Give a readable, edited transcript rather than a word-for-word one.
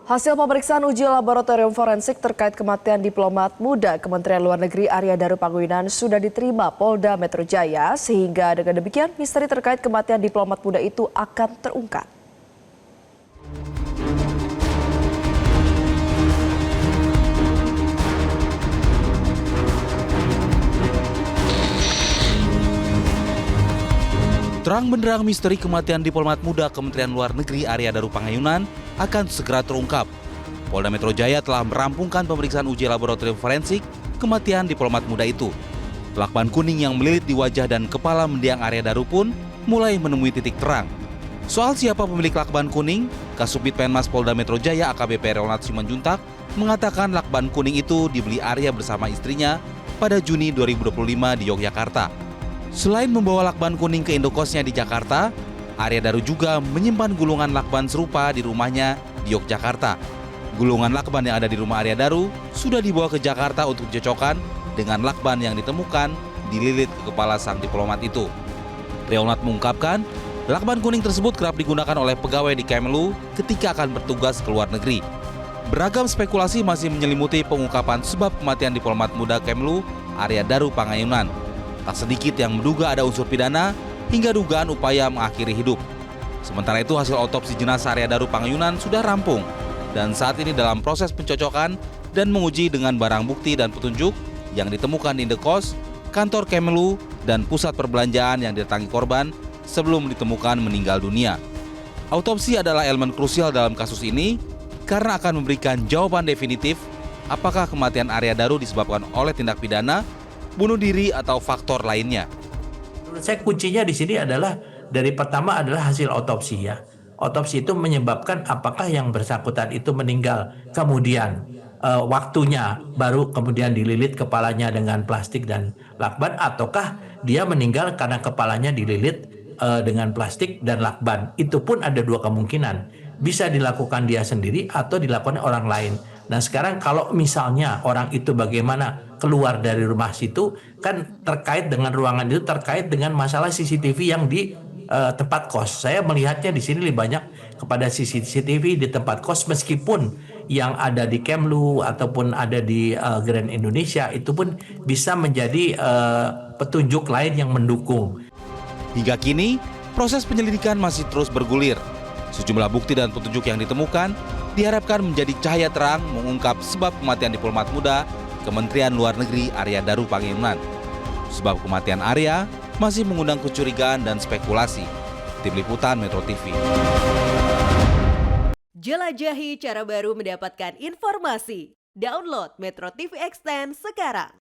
Hasil pemeriksaan uji laboratorium forensik terkait kematian diplomat muda Kementerian Luar Negeri Arya Daru Panguinan sudah diterima Polda Metro Jaya, sehingga dengan demikian misteri terkait kematian diplomat muda itu akan terungkap. Terang benderang misteri kematian diplomat muda Kementerian Luar Negeri Arya Daru Panguinan akan segera terungkap. Polda Metro Jaya telah merampungkan pemeriksaan uji laboratorium forensik kematian diplomat muda itu. Lakban kuning yang melilit di wajah dan kepala mendiang Arya Daru pun mulai menemui titik terang. Soal siapa pemilik lakban kuning, Kasubdit Penmas Polda Metro Jaya AKBP Ronald Simanjuntak mengatakan lakban kuning itu dibeli Arya bersama istrinya pada Juni 2025 di Yogyakarta. Selain membawa lakban kuning ke indokosnya di Jakarta, Arya Daru juga menyimpan gulungan lakban serupa di rumahnya di Yogyakarta. Gulungan lakban yang ada di rumah Arya Daru sudah dibawa ke Jakarta untuk dicocokkan dengan lakban yang ditemukan dililit ke kepala sang diplomat itu. Ronald mengungkapkan, lakban kuning tersebut kerap digunakan oleh pegawai di Kemlu ketika akan bertugas ke luar negeri. Beragam spekulasi masih menyelimuti pengungkapan sebab kematian diplomat muda Kemlu Arya Daru Panguinan. Tak sedikit yang menduga ada unsur pidana hingga dugaan upaya mengakhiri hidup. Sementara itu hasil otopsi jenazah Arya Daru Panguinan sudah rampung dan saat ini dalam proses pencocokan dan menguji dengan barang bukti dan petunjuk yang ditemukan di indekos, kantor Kemlu, dan pusat perbelanjaan yang didatangi korban sebelum ditemukan meninggal dunia. Autopsi adalah elemen krusial dalam kasus ini karena akan memberikan jawaban definitif apakah kematian Arya Daru disebabkan oleh tindak pidana, bunuh diri, atau faktor lainnya. Menurut saya kuncinya di sini adalah dari pertama adalah hasil otopsi ya. Otopsi itu menyebabkan apakah yang bersangkutan itu meninggal kemudian waktunya baru kemudian dililit kepalanya dengan plastik dan lakban, ataukah dia meninggal karena kepalanya dililit dengan plastik dan lakban. Itu pun ada dua kemungkinan. Bisa dilakukan dia sendiri atau dilakukan orang lain. Nah sekarang kalau misalnya orang itu bagaimana keluar dari rumah situ, kan terkait dengan ruangan itu, terkait dengan masalah CCTV yang di tempat kos. Saya melihatnya di sini lebih banyak kepada CCTV di tempat kos, meskipun yang ada di Kemlu ataupun ada di Grand Indonesia itu pun bisa menjadi petunjuk lain yang mendukung. Hingga kini, proses penyelidikan masih terus bergulir. Sejumlah bukti dan petunjuk yang ditemukan diharapkan menjadi cahaya terang mengungkap sebab kematian diplomat muda Kementerian Luar Negeri Arya Daru Panguinan. Sebab kematian Arya masih mengundang kecurigaan dan spekulasi. Tim Liputan Metro TV. Jelajahi cara baru mendapatkan informasi. Download Metro TV Extend sekarang.